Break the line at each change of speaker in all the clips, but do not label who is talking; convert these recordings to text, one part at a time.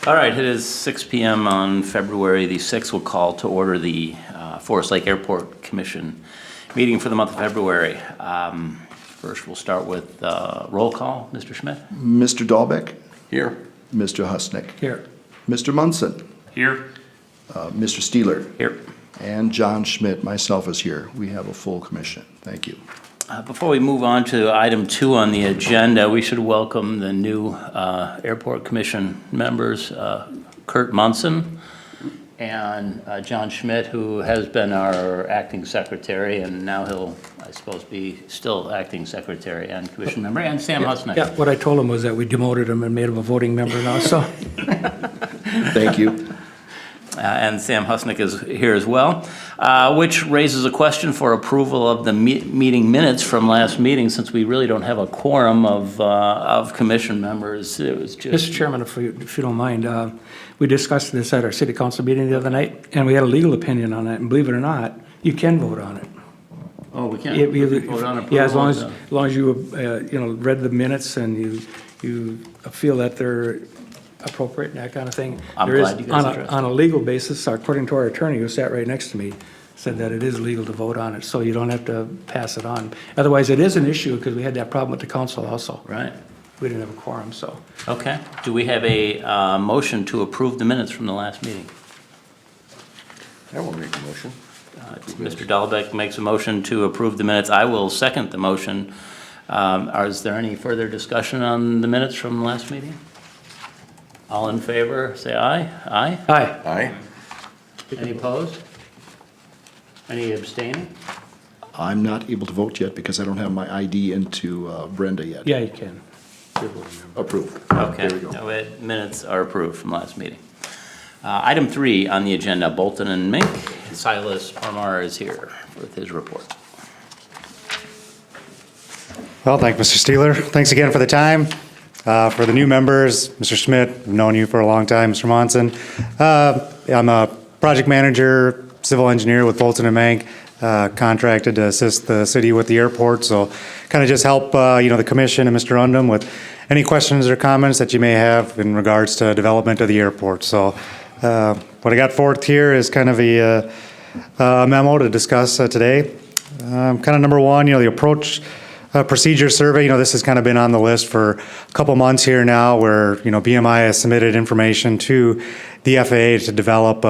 All right, it is 6 p.m. on February the 6th. We'll call to order the Forest Lake Airport Commission meeting for the month of February. First, we'll start with roll call. Mr. Schmidt?
Mr. Dahlbeck?
Here.
Mr. Husnick?
Here.
Mr. Munson?
Here.
Mr. Steeler?
Here.
And John Schmidt, myself, is here. We have a full commission. Thank you.
Before we move on to item 2 on the agenda, we should welcome the new Airport Commission members, Kurt Munson and John Schmidt, who has been our acting secretary, and now he'll, I suppose, be still acting secretary and commission member, and Sam Husnick.
Yeah, what I told him was that we demoted him and made him a voting member now, so.
Thank you.
And Sam Husnick is here as well, which raises a question for approval of the meeting minutes from last meeting, since we really don't have a quorum of commission members. It was just...
Mr. Chairman, if you don't mind, we discussed this at our city council meeting the other night, and we had a legal opinion on it, and believe it or not, you can vote on it.
Oh, we can't vote on approval?
Yeah, as long as you read the minutes and you feel that they're appropriate and that kind of thing.
I'm
There is,
glad you guys addressed
on a legal basis, according to our attorney who sat right next to me, said that it is legal to vote on it, so you don't have to pass it on. Otherwise, it is an issue, because we had that problem with the council also.
Right.
We didn't have a quorum, so.
Okay. Do we have a motion to approve the minutes from the last meeting?
I will make a motion.
Mr. Dahlbeck makes a motion to approve the minutes. I will second the motion. Is there any further discussion on the minutes from the last meeting? All in favor, say aye. Aye?
Aye.
Aye.
Any opposed? Any abstaining?
I'm not able to vote yet because I don't have my ID into Brenda yet.
Yeah, you can. You're a voting member.
Approved.
Okay.
There we go.
Minutes are approved from last meeting. Item 3 on the agenda, Bolton and Mink. Silas Parmar is here with his report.
Well, thank you, Mr. Steeler. Thanks again for the time. For the new members, Mr. Schmidt, I've known you for a long time, Mr. Monson. I'm a project manager, civil engineer with Bolton and Mank, contracted to assist the city with the airport. So kind of just help, the commission and Mr. Undum with any questions or comments that you may have in regards to development of the airport. So what I got forth here is kind of a memo to discuss today. Kind of number 1, the approach procedure survey. This has kind of been on the list for a couple months here now, where BMI has submitted information to the FAA to develop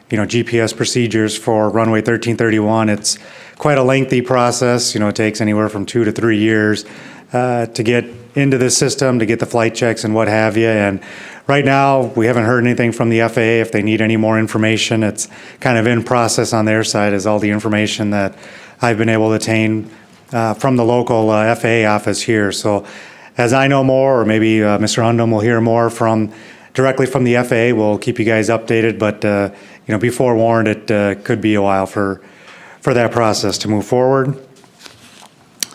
GPS procedures for runway 1331. It's quite a lengthy process. It takes anywhere from 2 to 3 years to get into the system, to get the flight checks and what have you. And right now, we haven't heard anything from the FAA. If they need any more information, it's kind of in process on their side, is all the information that I've been able to attain from the local FAA office here. So as I know more, or maybe Mr. Undum will hear more directly from the FAA, we'll keep you guys updated. But be forewarned, it could be a while for that process to move forward.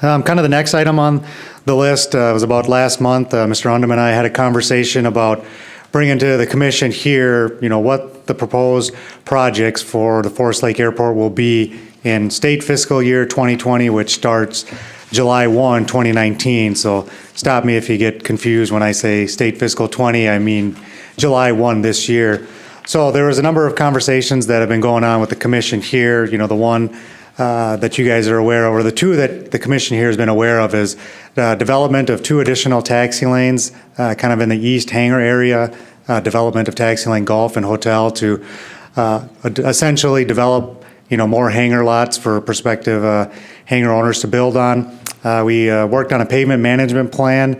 Kind of the next item on the list was about last month. Mr. Undum and I had a conversation about bringing to the commission here, what the proposed projects for the Forest Lake Airport will be in state fiscal year 2020, which starts July 1, 2019. So stop me if you get confused when I say state fiscal 20, I mean July 1 this year. So there was a number of conversations that have been going on with the commission here. The one that you guys are aware of, or the 2 that the commission here has been aware of, is the development of 2 additional taxi lanes kind of in the east hangar area, development of taxi lane golf and hotel to essentially develop more hangar lots for prospective hangar owners to build on. We worked on a pavement management plan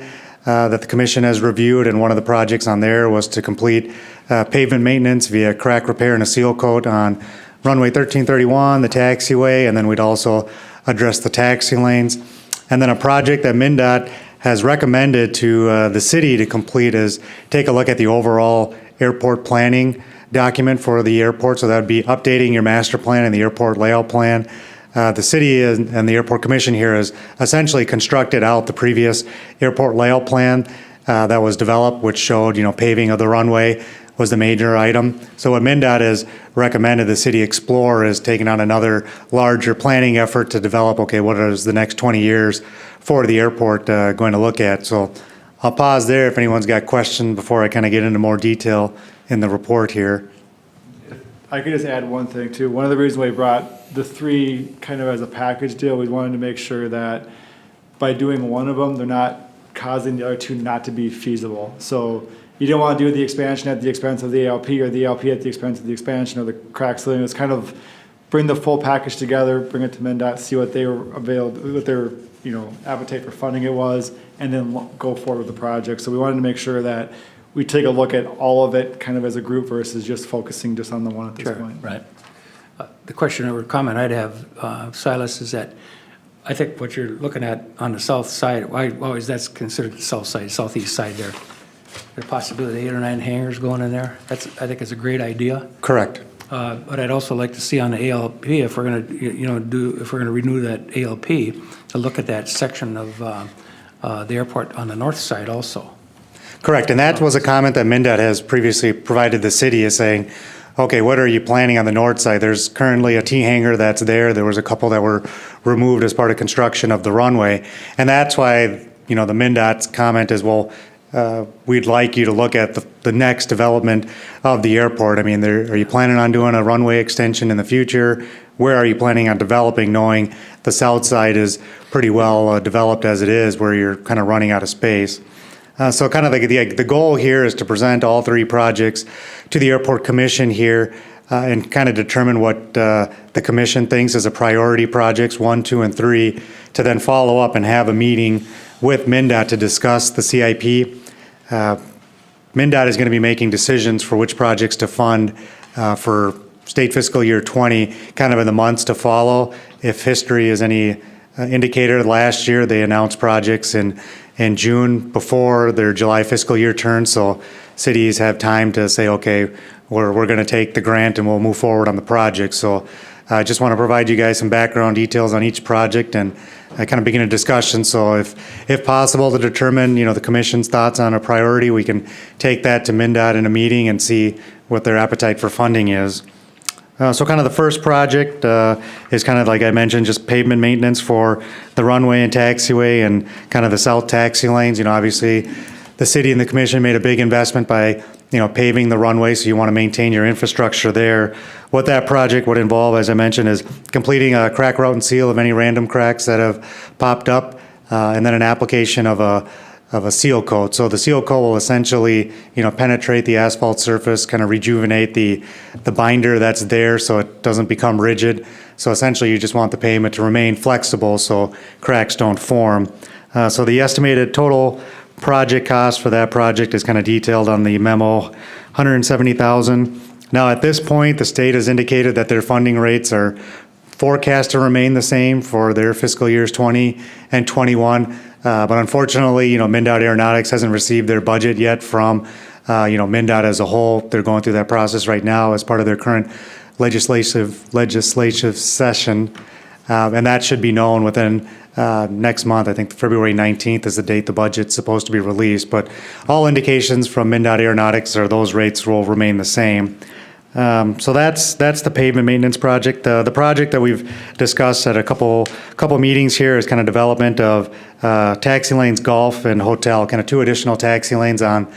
that the commission has reviewed, and one of the projects on there was to complete pavement maintenance via crack repair and a seal coat on runway 1331, the taxiway, and then we'd also address the taxi lanes. And then a project that MnDOT has recommended to the city to complete is take a look at the overall airport planning document for the airport. So that would be updating your master plan and the airport layout plan. The city and the airport commission here has essentially constructed out the previous airport layout plan that was developed, which showed, paving of the runway was the major item. So what MnDOT has recommended the city explore is taking on another larger planning effort to develop, okay, what is the next 20 years for the airport going to look at? So I'll pause there if anyone's got questions before I kind of get into more detail in the report here.
I could just add one thing too. One of the reasons we brought the three kind of as a package deal, we wanted to make sure that by doing one of them, they're not causing the other two not to be feasible. So you didn't want to do the expansion at the expense of the ALP or the ALP at the expense of the expansion or the crack ceiling. It's kind of bring the full package together, bring it to MnDOT, see what they were available, what their appetite for funding it was, and then go forward with the project. So we wanted to make sure that we take a look at all of it kind of as a group versus just focusing just on the one at this point.
Right.
The question or comment I'd have, Silas, is that I think what you're looking at on the south side, why is that's considered the south side, southeast side there? There possibility 8 or 9 hangars going in there? I think it's a great idea.
Correct.
But I'd also like to see on the ALP, if we're going to, if we're going to renew that ALP, to look at that section of the airport on the north side also.
Correct, and that was a comment that MnDOT has previously provided the city, is saying, okay, what are you planning on the north side? There's currently a T hangar that's there. There was a couple that were removed as part of construction of the runway. And that's why, the MnDOT's comment is, well, we'd like you to look at the next development of the airport. I mean, are you planning on doing a runway extension in the future? Where are you planning on developing, knowing the south side is pretty well developed as it is, where you're kind of running out of space? So kind of the goal here is to present all three projects to the Airport Commission here and kind of determine what the commission thinks is a priority projects, 1, 2, and 3, to then follow up and have a meeting with MnDOT to discuss the CIP. MnDOT is going to be making decisions for which projects to fund for state fiscal year 20, kind of in the months to follow. If history is any indicator, last year they announced projects in June before their July fiscal year turn, so cities have time to say, okay, we're going to take the grant and we'll move forward on the project. So I just want to provide you guys some background details on each project and kind of begin a discussion. So if possible, to determine the commission's thoughts on a priority, we can take that to MnDOT in a meeting and see what their appetite for funding is. So kind of the first project is kind of like I mentioned, just pavement maintenance for the runway and taxiway and kind of the south taxi lanes. Obviously the city and the commission made a big investment by, paving the runway, so you want to maintain your infrastructure there. What that project would involve, as I mentioned, is completing a crack route and seal of any random cracks that have popped up, and then an application of a seal coat. So the seal coat will essentially, penetrate the asphalt surface, kind of rejuvenate the binder that's there so it doesn't become rigid. So essentially you just want the pavement to remain flexible so cracks don't form. So the estimated total project cost for that project is kind of detailed on the memo, $170,000. Now at this point, the state has indicated that their funding rates are forecast to remain the same for their fiscal years 20 and 21. But unfortunately, MnDOT Aeronautics hasn't received their budget yet from, MnDOT as a whole. They're going through that process right now as part of their current legislative session. And that should be known within next month. I think February 19th is the date the budget's supposed to be released. But all indications from MnDOT Aeronautics are those rates will remain the same. So that's the pavement maintenance project. The project that we've discussed at a couple meetings here is kind of development of taxi lanes, golf, and hotel, kind of 2 additional taxi lanes on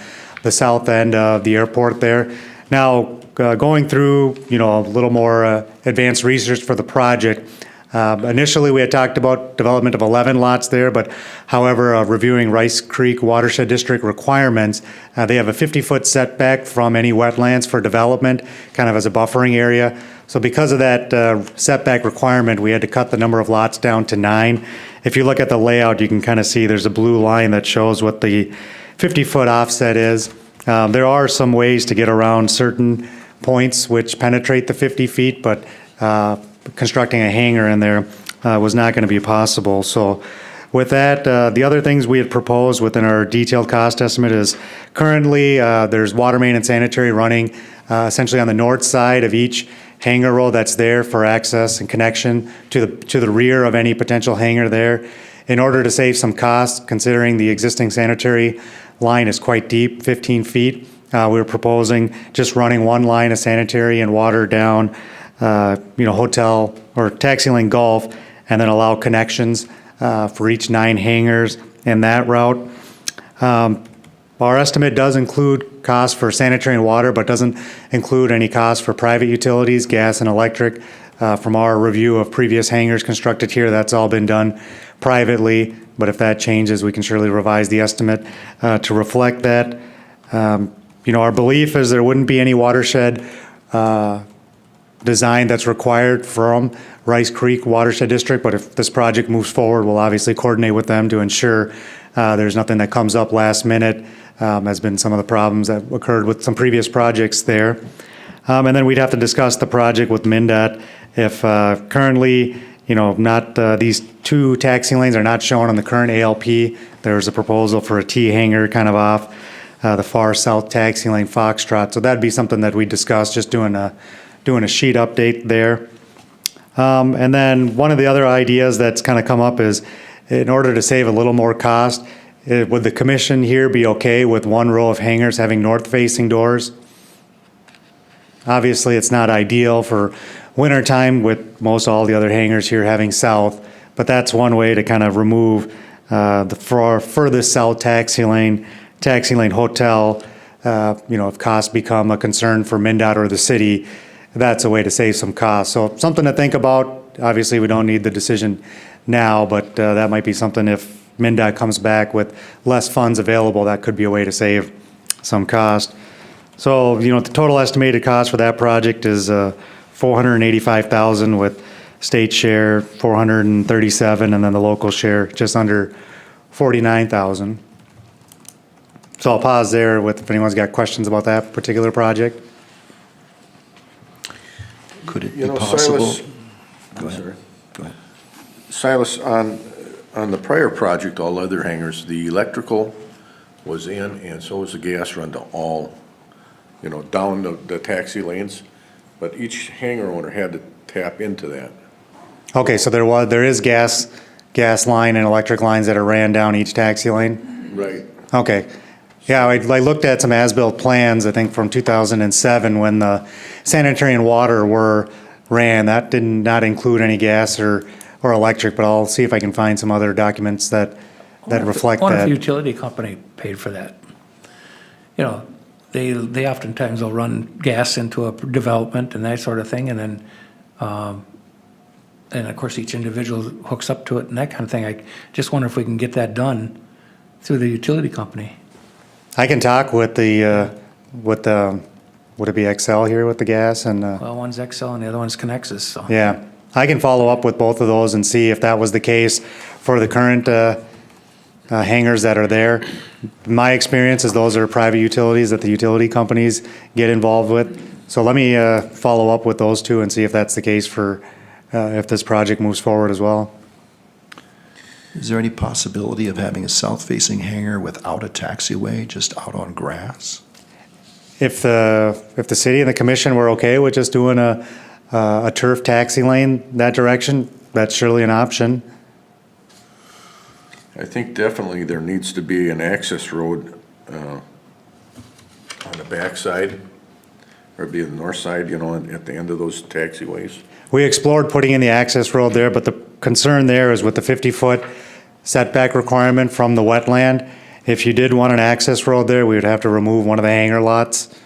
the south end of the airport there. Now, going through a little more advanced research for the project. Initially, we had talked about development of 11 lots there, but however, reviewing Rice Creek Watershed District requirements, they have a 50-foot setback from any wetlands for development, kind of as a buffering area. So because of that setback requirement, we had to cut the number of lots down to 9. If you look at the layout, you can kind of see there's a blue line that shows what the 50-foot offset is. There are some ways to get around certain points which penetrate the 50 feet, but constructing a hangar in there was not going to be possible. So with that, the other things we had proposed within our detailed cost estimate is currently there's water main and sanitary running essentially on the north side of each hangar row that's there for access and connection to the rear of any potential hangar there. In order to save some costs, considering the existing sanitary line is quite deep, 15 feet, we're proposing just running one line of sanitary and water down hotel or taxi lane golf, and then allow connections for each 9 hangars in that route. Our estimate does include costs for sanitary and water, but doesn't include any costs for private utilities, gas and electric. From our review of previous hangars constructed here, that's all been done privately, but if that changes, we can surely revise the estimate to reflect that. Our belief is there wouldn't be any watershed design that's required from Rice Creek Watershed District, but if this project moves forward, we'll obviously coordinate with them to ensure there's nothing that comes up last minute. Has been some of the problems that occurred with some previous projects there. And then we'd have to discuss the project with MnDOT. If currently, not these two taxi lanes are not shown on the current ALP, there's a proposal for a T hangar kind of off the far south taxi lane Foxtrot. So that'd be something that we discussed, just doing a sheet update there. And then one of the other ideas that's kind of come up is, in order to save a little more cost, would the commission here be okay with one row of hangars having north-facing doors? Obviously, it's not ideal for wintertime with most all the other hangars here having south, but that's one way to kind of remove the furthest south taxi lane hotel. If costs become a concern for MnDOT or the city, that's a way to save some costs. So something to think about. Obviously, we don't need the decision now, but that might be something if MnDOT comes back with less funds available, that could be a way to save some cost. So, the total estimated cost for that project is $485,000 with state share $437,000 and then the local share just under $49,000. So I'll pause there with if anyone's got questions about that particular project.
Could it be
You know,
possible?
Silas,
Go ahead. Go ahead.
Silas, on the prior project, all other hangars, the electrical was in, and so was the gas run to all, down the taxi lanes, but each hangar owner had to tap into that.
Okay, so there is gas line and electric lines that are ran down each taxi lane?
Right.
Okay. Yeah, I looked at some as-built plans, I think from 2007, when the sanitary and water were ran. That did not include any gas or electric, but I'll see if I can find some other documents that reflect
I wonder if the
that.
utility company paid for that. They oftentimes will run gas into a development and that sort of thing, and then, and of course, each individual hooks up to it and that kind of thing. I just wonder if we can get that done through the utility company.
I can talk with would it be Excel here with the gas and,
Well, one's Excel and the other one's Connexus, so.
yeah. I can follow up with both of those and see if that was the case for the current hangars that are there. My experience is those are private utilities that the utility companies get involved with. So let me follow up with those two and see if that's the case for if this project moves forward as well.
Is there any possibility of having a south-facing hangar without a taxiway, just out on grass?
If the city and the commission were okay with just doing a turf taxi lane that direction, that's surely an option.
I think definitely there needs to be an access road on the backside, or be the north side, at the end of those taxiways.
We explored putting in the access road there, but the concern there is with the 50-foot setback requirement from the wetland. If you did want an access road there, we would have to remove one of the hangar lots.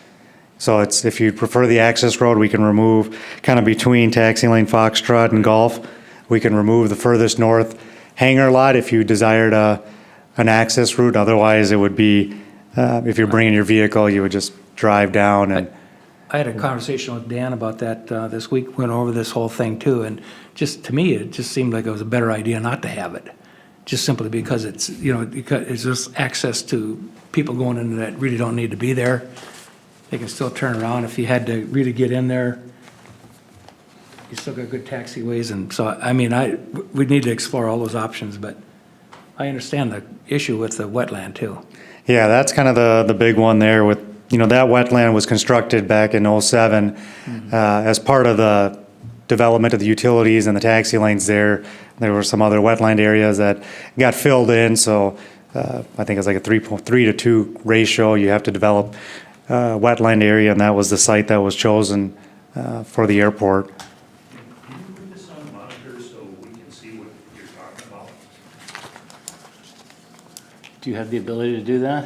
So if you prefer the access road, we can remove kind of between taxi lane Foxtrot and Golf. We can remove the furthest north hangar lot if you desired an access route. Otherwise, it would be, if you're bringing your vehicle, you would just drive down and.
I had a conversation with Dan about that this week, went over this whole thing too, and just, to me, it just seemed like it was a better idea not to have it. Just simply because it's, because it's just access to people going into that really don't need to be there. They can still turn around if you had to really get in there. You still got good taxiways, and so, we need to explore all those options, but I understand the issue with the wetland too.
Yeah, that's kind of the big one there with, that wetland was constructed back in '07 as part of the development of the utilities and the taxi lanes there. There were some other wetland areas that got filled in, so I think it's like a 3 to 2 ratio. You have to develop wetland area, and that was the site that was chosen for the airport.
Can you put this on monitor so we can see what you're talking about?
Do you have the ability to do that?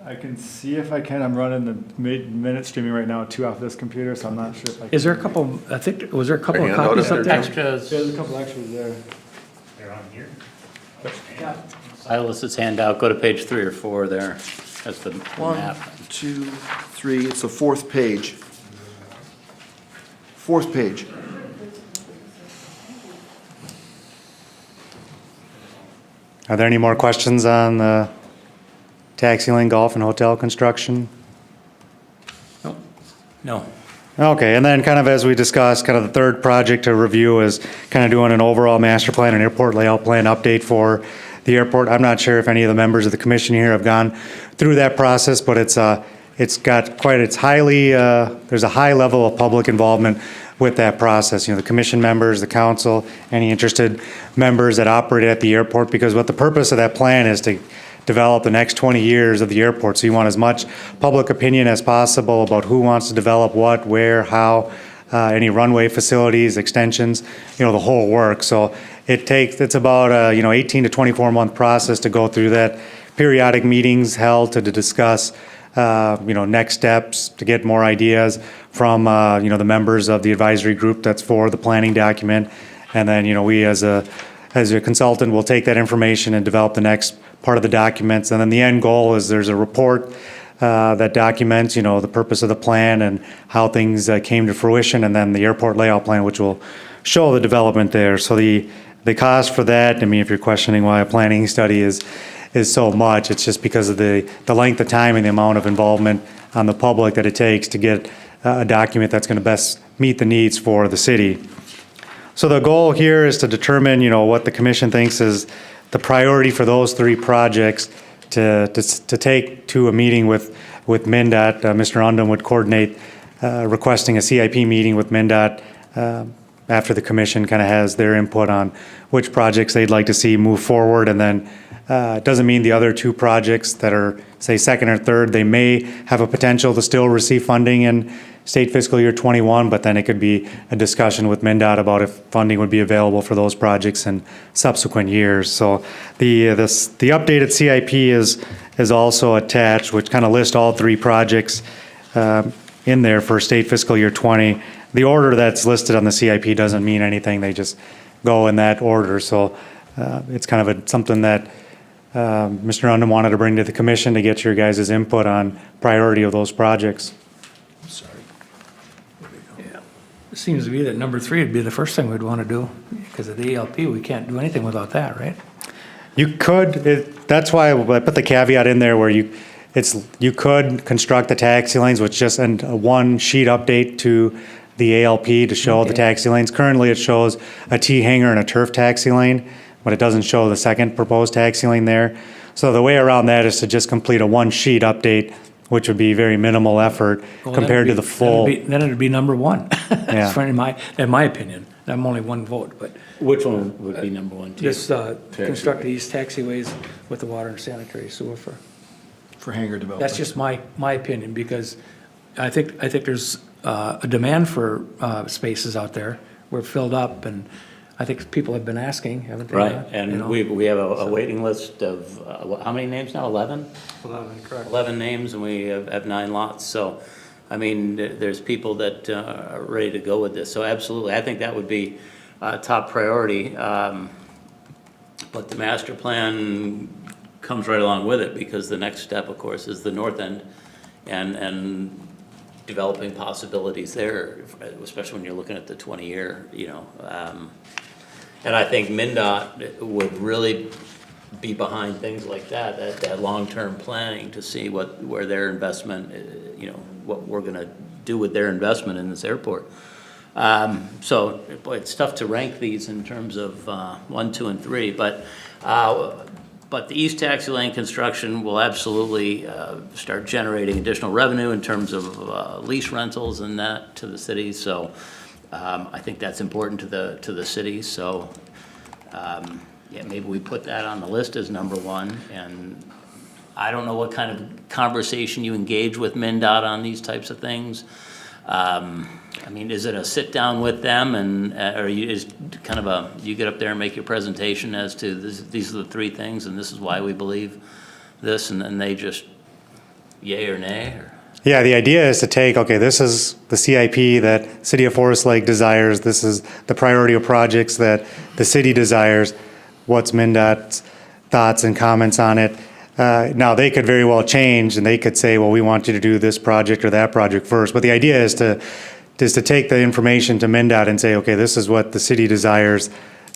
I can see if I can. I'm running the minute streaming right now too off this computer, so I'm not sure if I can.
Is there a couple, I think, was there a couple of
Hand out
copies
if
up
they're
there?
Extras.
There's a couple extras there.
They're on here?
Silas's handout, go to page 3 or 4 there. That's the
One,
map.
2, 3, it's the fourth page. Fourth page.
Are there any more questions on the taxi lane, golf, and hotel construction?
No.
Okay, and then kind of as we discussed, kind of the third project to review is kind of doing an overall master plan and airport layout plan update for the airport. I'm not sure if any of the members of the commission here have gone through that process, but it's got quite, it's highly, there's a high level of public involvement with that process. You know, the commission members, the council, any interested members that operate at the airport, because what the purpose of that plan is to develop the next 20 years of the airport. So you want as much public opinion as possible about who wants to develop what, where, how, any runway facilities, extensions, you know, the whole work. So it's about a, 18 to 24 month process to go through that. Periodic meetings held to discuss, next steps, to get more ideas from, the members of the advisory group that's for the planning document. And then, we as a consultant will take that information and develop the next part of the documents. And then the end goal is there's a report that documents, the purpose of the plan and how things came to fruition, and then the airport layout plan, which will show the development there. So the cost for that, if you're questioning why a planning study is so much, it's just because of the length of time and the amount of involvement on the public that it takes to get a document that's going to best meet the needs for the city. So the goal here is to determine, what the commission thinks is the priority for those 3 projects to take to a meeting with MnDOT. Mr. Undum would coordinate requesting a CIP meeting with MnDOT after the commission kind of has their input on which projects they'd like to see move forward. And then it doesn't mean the other 2 projects that are, say, second or third, they may have a potential to still receive funding in state fiscal year 21, but then it could be a discussion with MnDOT about if funding would be available for those projects in subsequent years. So the updated CIP is also attached, which kind of lists all 3 projects in there for state fiscal year 20. The order that's listed on the CIP doesn't mean anything. They just go in that order. So it's kind of something that Mr. Undum wanted to bring to the commission to get your guys' input on priority of those projects.
Sorry.
It seems to be that number 3 would be the first thing we'd want to do, because of the ELP, we can't do anything without that, right?
You could, that's why I put the caveat in there where you could construct the taxi lanes with just a 1-sheet update to the ALP to show the taxi lanes. Currently, it shows a T hangar and a turf taxi lane, but it doesn't show the second proposed taxi lane there. So the way around that is to just complete a 1-sheet update, which would be very minimal effort compared to the full.
Then it'd be number 1.
Yeah.
That's fine in my opinion. I'm only 1 vote, but
Which one would be number 1, too?
just construct these taxiways with the water and sanitary sewer
For hangar development.
that's just my opinion, because I think there's a demand for spaces out there. We're filled up, and I think people have been asking, haven't they?
Right,
You
and
know?
we have a waiting list of, how many names now, 11?
11, correct.
11 names, and we have 9 lots, so, there's people that are ready to go with this, so absolutely, I think that would be top priority. But the master plan comes right along with it, because the next step, of course, is the north end, and developing possibilities there, especially when you're looking at the 20-year, and I think MnDOT would really be behind things like that long-term planning to see where their investment, what we're gonna do with their investment in this airport. So, boy, it's tough to rank these in terms of 1, 2, and 3, but the East Taxi Lane construction will absolutely start generating additional revenue in terms of lease rentals and that to the city. So I think that's important to the city. So maybe we put that on the list as number 1. And I don't know what kind of conversation you engage with MnDOT on these types of things. I mean, is it a sit down with them and, or is kind of a, you get up there and make your presentation as to this, these are the three things and this is why we believe this, and then they just yay or nay, or?
Yeah, the idea is to take, okay, this is the CIP that City of Forest Lake desires, this is the priority of projects that the city desires, what's MnDOT's thoughts and comments on it. Now, they could very well change, and they could say, well, we want you to do this project or that project first, but the idea is to take the information to MnDOT and say, okay, this is what the city desires,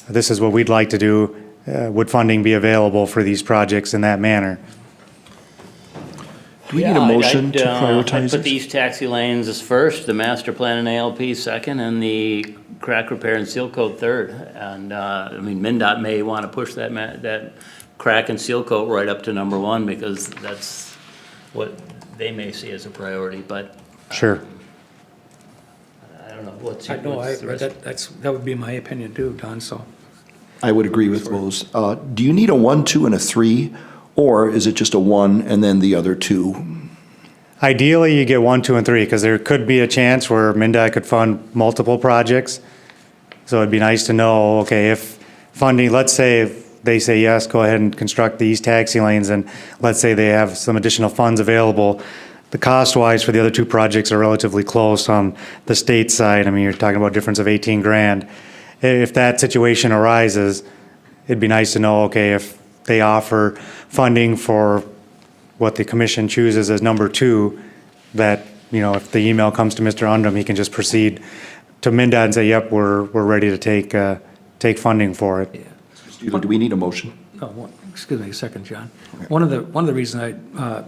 this is what we'd like to do, would funding be available for these projects in that manner?
Do we need a motion to
I'd
prioritize
put the
this?
east taxi lanes as first, the master plan and ALP second, and the crack repair and seal coat third. And, I mean, MnDOT may want to push that crack and seal coat right up to number one, because that's what they may see as a priority, but
Sure.
I don't know, what's
I know,
what's the rest?
that would be my opinion too, Don, so.
I would agree with those. Do you need a 1, 2, and a 3, or is it just a 1 and then the other 2?
Ideally, you get 1, 2, and 3, because there could be a chance where MnDOT could fund multiple projects. So it'd be nice to know, okay, if funding, let's say if they say, yes, go ahead and construct these taxi lanes, and let's say they have some additional funds available, the cost-wise for the other two projects are relatively close on the state side. I mean, you're talking about a difference of 18 grand. If that situation arises, it'd be nice to know, okay, if they offer funding for what the commission chooses as number 2, that, you know, if the email comes to Mr. Undrum, he can just proceed to MnDOT and say, yep, we're ready to take funding for it.
Do we need a motion?
Excuse me a second, John. One of the reasons I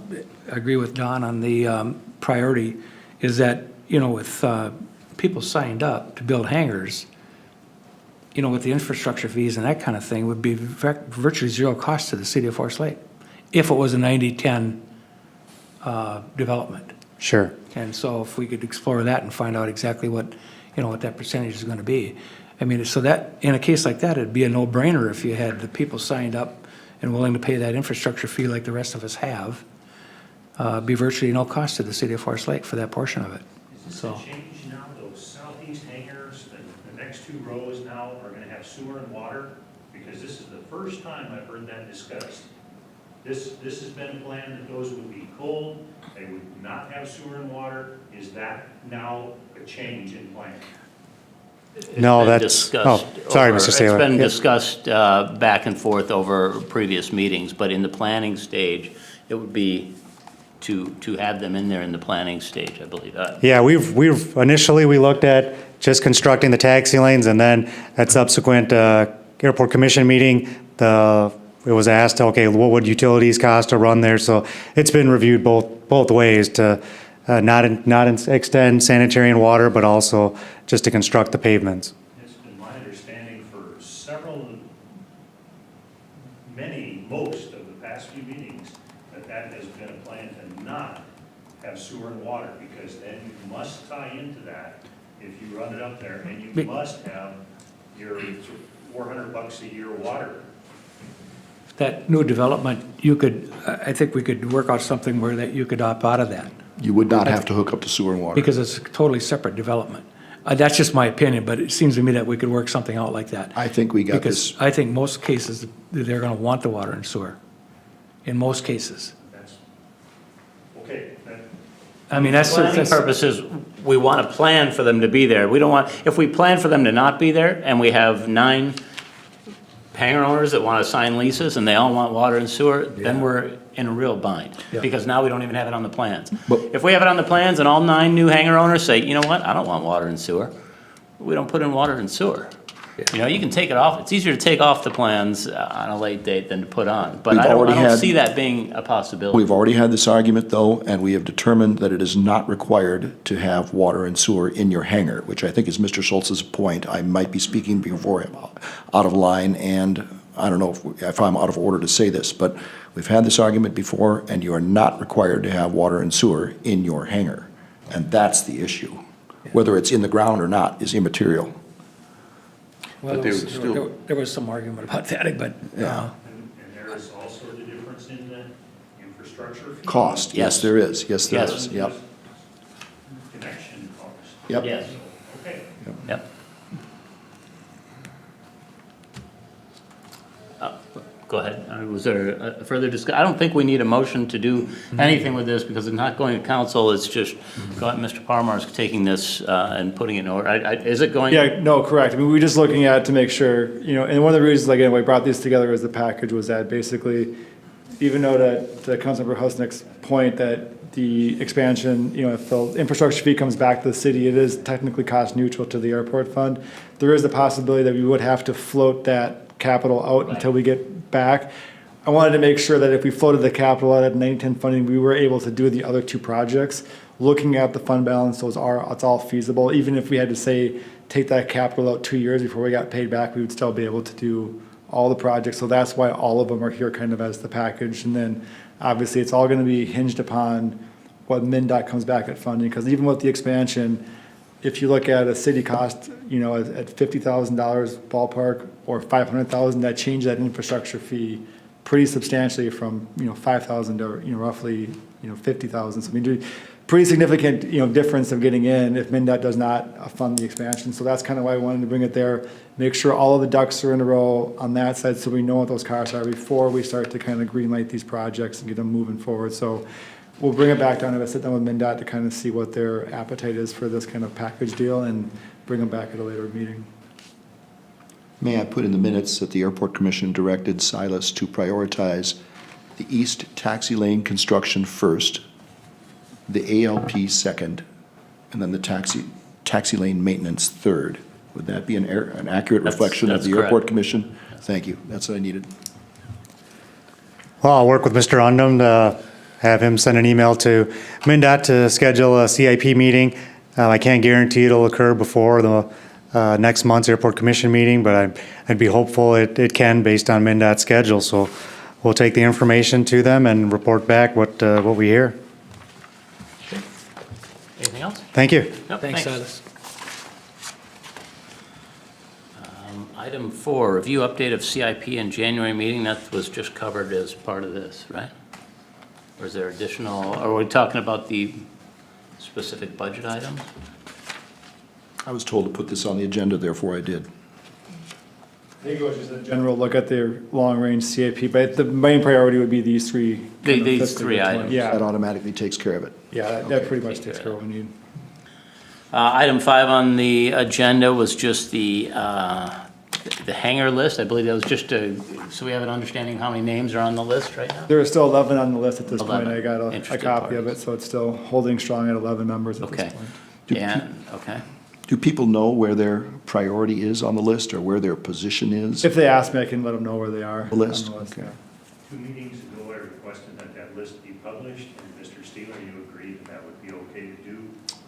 agree with Don on the priority is that, you know, with people signed up to build hangars, you know, with the infrastructure fees and that kind of thing, would be virtually zero cost to the city of Forest Lake if it was a 90-10 development.
Sure.
And so if we could explore that and find out exactly what, you know, what that percentage is going to be. I mean, so that, in a case like that, it'd be a no-brainer if you had the people signed up and willing to pay that infrastructure fee like the rest of us have, be virtually no cost to the city of Forest Lake for that portion of it.
Is this
So,
a change now, those southeast hangars, the next 2 rows now are gonna have sewer and water? Because this is the first time I've heard that discussed. This has been a plan that those would be cold, they would not have sewer and water. Is that now a change in plan?
No,
It's been
that's,
discussed
sorry,
over-
Mr. Saylor.
It's been
Yep.
discussed back and forth over previous meetings, but in the planning stage, it would be to have them in there in the planning stage, I believe.
Yeah, we've initially, we looked at just constructing the taxi lanes, and then at subsequent airport commission meeting, it was asked, okay, what would utilities cost to run there? So it's been reviewed both ways to not extend sanitary and water, but also just to construct the pavements.
It's been my understanding for most of the past few meetings, that has been a plan to not have sewer and water, because then you must tie into that if you run it up there, and you must have your $400 a year water.
that new development, you could, I think we could work out something where that you could opt out of that,
You would not have to hook up to sewer and water.
because it's a totally separate development. That's just my opinion, but it seems to me that we could work something out like that.
I think we got this.
Because I think most cases, they're gonna want the water and sewer, in most cases.
That's, okay,
I mean, that's,
Planning purposes, we want to plan for them to be there. We don't want, if we plan for them to not be there, and we have 9 hangar owners that want to sign leases, and they all want water and sewer, then we're in a real bind, because now we don't even have it on the plans.
But-
If we have it on the plans and all 9 new hangar owners say, you know what, I don't want water and sewer, we don't put in water and sewer. You know, you can take it off, it's easier to take off the plans on a late date than to put on, but
We've
I
already
don't
had-
see that being a possibility.
We've already had this argument, though, and we have determined that it is not required to have water and sewer in your hangar, which I think is Mr. Schultz's point. I might be speaking before him out of line, and I don't know if I'm out of order to say this, but we've had this argument before, and you are not required to have water and sewer in your hangar. And that's the issue. Whether it's in the ground or not is immaterial.
well,
But they would still-
there was some argument about that, but,
Yeah.
and there is also the difference in the infrastructure fee.
Cost, yes, there is. Yes, there
Yes.
is. Yep.
Connection cost.
Yep.
Yes.
Okay.
Yep. Go ahead. Was there a further discuss? I don't think we need a motion to do anything with this because it's not going to council. It's just, Mr. Parmar's taking this and putting it in order. Is it going?
Yeah, no, correct. I mean, we're just looking at it to make sure, and one of the reasons, again, we brought these together as a package was that basically, even though that to Councilmember Husnick's point that the expansion, if the infrastructure fee comes back to the city, it is technically cost neutral to the airport fund. There is the possibility that we would have to float that capital out until we get back. I wanted to make sure that if we floated the capital out at 910 funding, we were able to do the other two projects. Looking at the fund balance, it's all feasible. Even if we had to say, take that capital out 2 years before we got paid back, we would still be able to do all the projects. So that's why all of them are here kind of as the package. And then obviously it's all going to be hinged upon what MnDOT comes back at funding. Because even with the expansion, if you look at a city cost, at $50,000 ballpark or $500,000, that changed that infrastructure fee pretty substantially from, $5,000 to, roughly, $50,000. So I mean, pretty significant, difference of getting in if MnDOT does not fund the expansion. So that's kind of why I wanted to bring it there. Make sure all of the ducks are in a row on that side so we know what those costs are before we start to kind of greenlight these projects and get them moving forward. So we'll bring it back down and sit down with MnDOT to kind of see what their appetite is for this kind of package deal and bring them back at a later meeting.
May I put in the minutes that the Airport Commission directed Silas to prioritize the east taxi lane construction first, the ALP second, and then the taxi lane maintenance third. Would that be an accurate reflection of
That's
the
correct.
Airport Commission? Thank you. That's what I needed.
Well, I'll work with Mr. Undum to have him send an email to MnDOT to schedule a CIP meeting. I can't guarantee it'll occur before the next month's Airport Commission meeting, but I'd be hopeful it can based on MnDOT's schedule. So we'll take the information to them and report back what we hear.
Anything else?
Thank you.
No,
Thanks, Silas.
Item 4, review update of CIP in January meeting. That was just covered as part of this, right? Or is there additional, are we talking about the specific budget items?
I was told to put this on the agenda, therefore I did.
I think it was just a general look at their long-range CIP, but the main priority would be these three. kind of
These
fiscal
three
year 20.
items.
That
Yeah,
automatically takes care of it.
yeah, that pretty much takes care of what we need.
Item 5 on the agenda was just the hangar list. I believe that was just so we have an understanding how many names are on the list right now?
There are still 11 on the list at this point.
11
I got a
interested
copy of it,
parties.
so it's still holding strong at 11 members at
Okay.
this point.
And, okay.
Do people know where their priority is on the list or where their position is?
If they ask me, I can let them know where they are.
The list,
on
okay.
yeah.
2 meetings ago, I requested that that list be published, and Mr. Steeler, you agreed that that would be okay to do.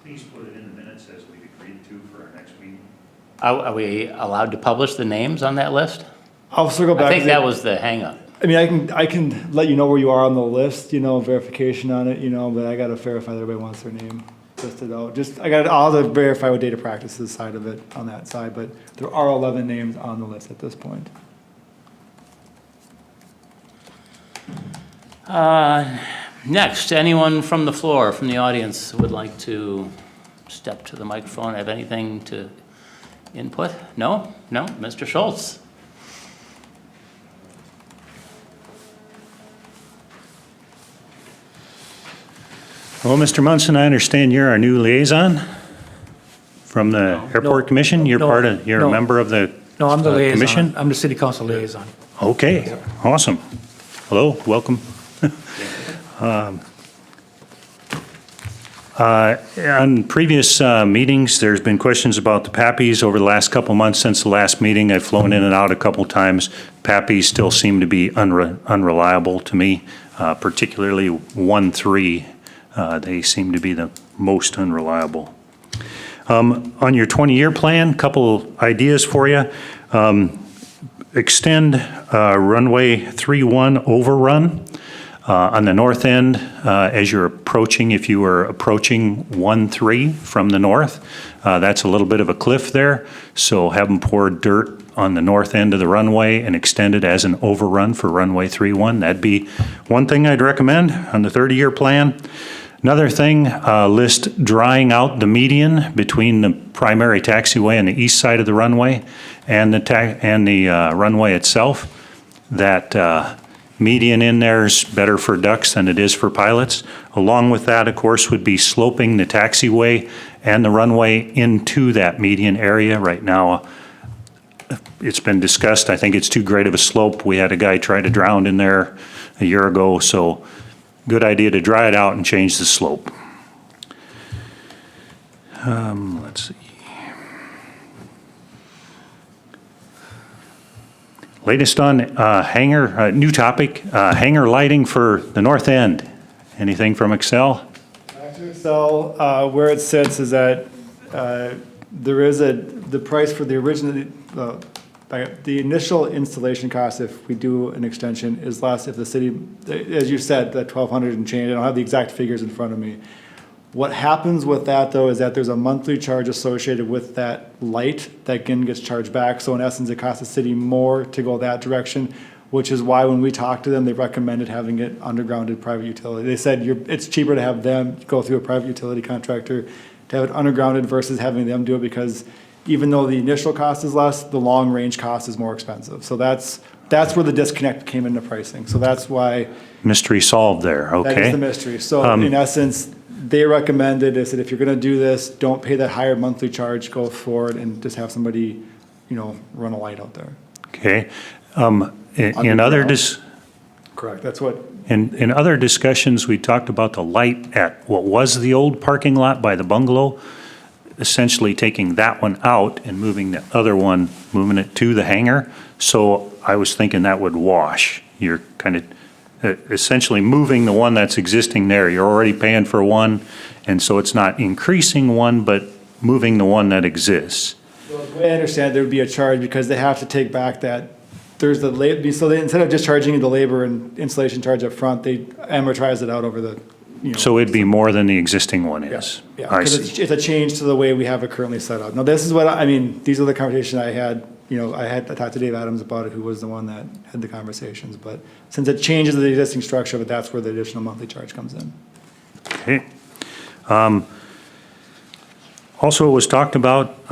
Please put it in the minutes as we agreed to for our next meeting.
Are we allowed to publish the names on that list?
I'll circle back.
I think
to
that
the-
was the hangup.
I mean, I can let you know where you are on the list, verification on it, but I gotta verify that everybody wants their name listed out. I'll have to verify with data practices side of it on that side, but there are 11 names on the list at this point.
Next, anyone from the floor, from the audience, would like to step to the microphone, have anything to input? No? No? Mr. Schultz?
Well, Mr. Munson, I understand you're our new liaison from the Airport Commission? You're
No.
a member of the
No, I'm the liaison.
Commission?
I'm the city council liaison.
Okay, awesome. Hello, welcome. On previous meetings, there's been questions about the PAPIs over the last couple months since the last meeting. I've flown in and out a couple times. PAPIs still seem to be unreliable to me, particularly 1-3. They seem to be the most unreliable. On your 20-year plan, couple ideas for you. Extend runway 31 overrun on the north end as you're approaching, if you were approaching 1-3 from the north. That's a little bit of a cliff there, so have them pour dirt on the north end of the runway and extend it as an overrun for runway 31. That'd be one thing I'd recommend on the 30-year plan. Another thing, list drying out the median between the primary taxiway and the east side of the runway and the runway itself. That median in there is better for ducks than it is for pilots. Along with that, of course, would be sloping the taxiway and the runway into that median area. Right now, it's been discussed, I think it's too great of a slope. We had a guy try to drown in there a year ago, so good idea to dry it out and change the slope. Let's see. Latest on hangar, new topic, hangar lighting for the north end. Anything from Excel?
Back to Excel, where it sits is that there is the price for the original, the initial installation cost, if we do an extension, is less if the city, as you said, that 1,200 and change. I don't have the exact figures in front of me. What happens with that, though, is that there's a monthly charge associated with that light that again gets charged back. So in essence, it costs the city more to go that direction, which is why when we talked to them, they recommended having it undergrounded private utility. They said it's cheaper to have them go through a private utility contractor to have it undergrounded versus having them do it, because even though the initial cost is less, the long-range cost is more expensive. So that's where the disconnect came into pricing. So that's why.
Mystery solved there, okay.
That is the mystery. So in essence, they recommended, they said, if you're gonna do this, don't pay that higher monthly charge, go forward and just have somebody, run a light out there.
Okay. In other
Correct, that's what,
in other discussions, we talked about the light at what was the old parking lot by the bungalow, essentially taking that one out and moving the other one, moving it to the hangar. So I was thinking that would wash. You're kind of essentially moving the one that's existing there. You're already paying for one, and so it's not increasing one, but moving the one that exists.
the way I understand, there would be a charge because they have to take back that, there's the labor, so they, instead of just charging you the labor and installation charge up front, they amortize it out over the,
So it'd be more than the existing one
Yeah,
is?
yeah,
I
because
see.
it's a change to the way we have it currently set up. Now, this is what, I mean, these are the conversations I had, I talked to Dave Adams about it, who was the one that had the conversations, but since it changes the existing structure, but that's where the additional monthly charge comes in.
Okay. Also, it was talked about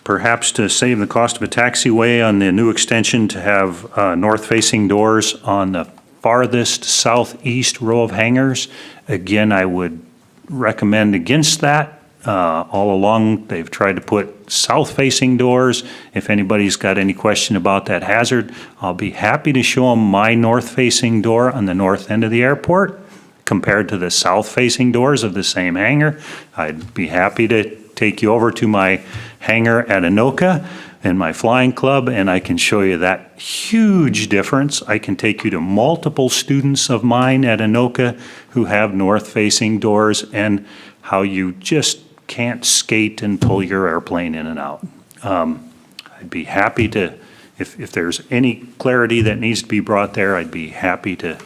perhaps to save the cost of a taxiway on the new extension to have north-facing doors on the farthest southeast row of hangars. Again, I would recommend against that. All along, they've tried to put south-facing doors. If anybody's got any question about that hazard, I'll be happy to show them my north-facing door on the north end of the airport compared to the south-facing doors of the same hangar. I'd be happy to take you over to my hangar at Anoka and my flying club, and I can show you that huge difference. I can take you to multiple students of mine at Anoka who have north-facing doors and how you just can't skate and pull your airplane in and out. I'd be happy to, if there's any clarity that needs to be brought there, I'd be happy to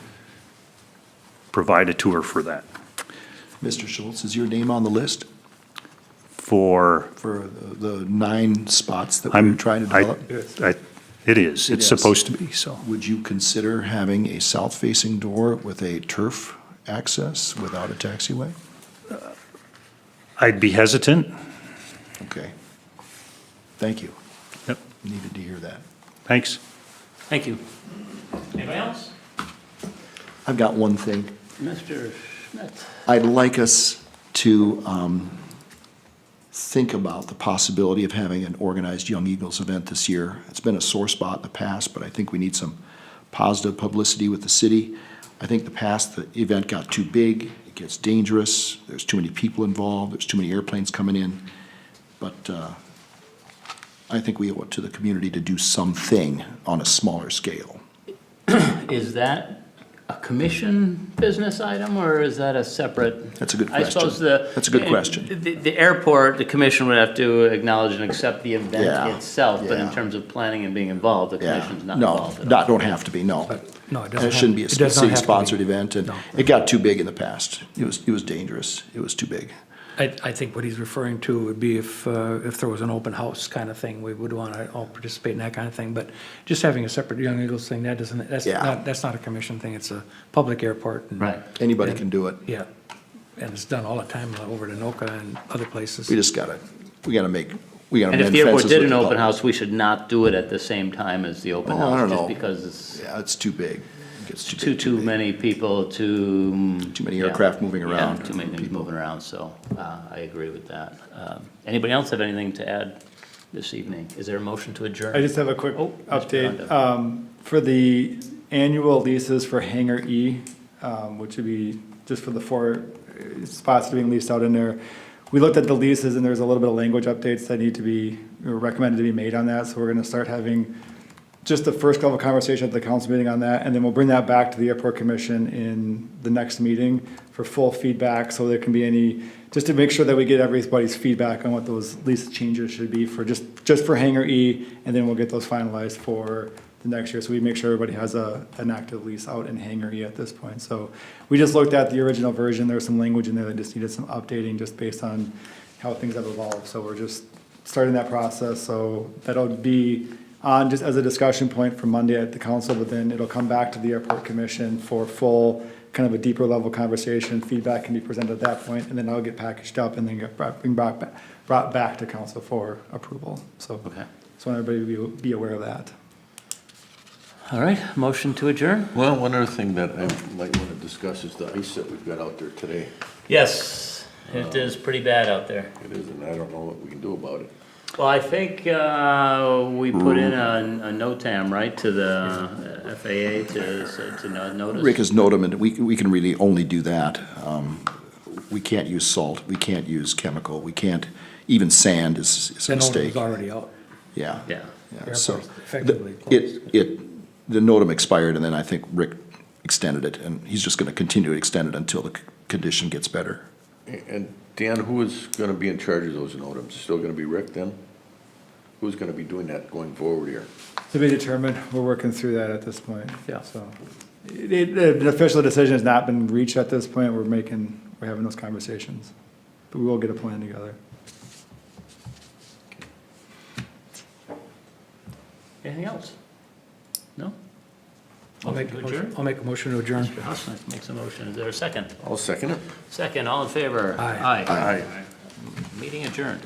provide a tour for that.
Mr. Schultz, is your name on the list
For,
for the 9 spots that we're trying to develop?
It is,
It
it's
is.
supposed to be, so.
Would you consider having a south-facing door with a turf access without a taxiway?
I'd be hesitant.
Okay. Thank you.
Yep,
Needed to hear that.
thanks.
Thank you. Anybody else?
I've got one thing.
Mr. Schmidt?
I'd like us to think about the possibility of having an organized Young Eagles event this year. It's been a sore spot in the past, but I think we need some positive publicity with the city. I think the event got too big, it gets dangerous, there's too many people involved, there's too many airplanes coming in. But I think we owe it to the community to do something on a smaller scale.
Is that a commission business item, or is that a separate?
That's a good
I suppose
question. That's a good question.
The airport, the commission would have to acknowledge and accept the
Yeah,
event itself, but in
yeah.
terms of planning and being involved, the
Yeah,
commission's not
no,
involved at all.
don't have to be, no.
No, it
And
doesn't.
it shouldn't be a
it does not have to be.
city-sponsored event, and
No.
it got too big in the past. It was dangerous. It was too big.
I think what he's referring to would be if there was an open house kind of thing, we would want to all participate in that kind of thing. But just having a separate Young Eagles thing, that's
Yeah.
not a commission thing, it's a public airport. and-
Right.
Anybody can do it.
Yeah. and it's done all the time over at Anoka and other places.
We gotta
And
mend
if the airport
fences
did
with
an
the
open
public.
house, we should not do it at the same time as the open
Oh, I
house,
don't
just
know.
because it's
Yeah, it's too big. It gets too big,
too
big.
many people,
Too many aircraft moving around.
Yeah, too many things moving around, so I agree with that. Anybody else have anything to add this evening? Is there a motion to adjourn?
I just have a quick
Oh, Mr.
update.
Hondo.
For the annual leases for Hangar E, which would be just for the 4 spots being leased out in there, we looked at the leases and there's a little bit of language updates that need to be, or recommended to be made on that. So we're gonna start having just the first level conversation at the council meeting on that, and then we'll bring that back to the airport commission in the next meeting for full feedback, so there can be any, just to make sure that we get everybody's feedback on what those lease changes should be for just for Hangar E, and then we'll get those finalized for the next year, so we make sure everybody has an active lease out in Hangar E at this point. So we just looked at the original version, there was some language in there that just needed some updating, just based on how things have evolved, so we're just starting that process, so that'll be on just as a discussion point for Monday at the council, but then it'll come back to the airport commission for full, kind of a deeper level conversation. Feedback can be presented at that point, and then that'll get packaged up and then get brought back to council for approval. So,
Okay.
just want everybody to be aware of that.
All right, motion to adjourn?
Well, one other thing that I might want to discuss is the ice that we've got out there today.
Yes, it is pretty bad out there.
It is, and I don't know what we can do about it.
Well, I think we put in a NOTAM, right, to the FAA to notice.
Rick has noted, and we can really only do that. We can't use salt, we can't use chemical, we can't, even sand is a
Then
mistake.
it's already out.
Yeah.
Yeah.
Yeah, so,
Airport's effectively
the NOTAM expired, and then I think Rick extended it, and he's just gonna continue to extend it until the condition gets better.
And Dan, who is gonna be in charge of those NOTAMs? Still gonna be Rick then? Who's gonna be doing that going forward here?
To be determined, we're working through that at this point.
Yeah.
So, the official decision has not been reached at this point, we're having those conversations, but we will get a plan together.
Anything else? No?
I'll make
Motion to adjourn?
I'll make a motion to adjourn.
Mr. Husnick makes a motion. Is there a second?
I'll second it.
Second, all in favor?
Aye.
Meeting adjourned.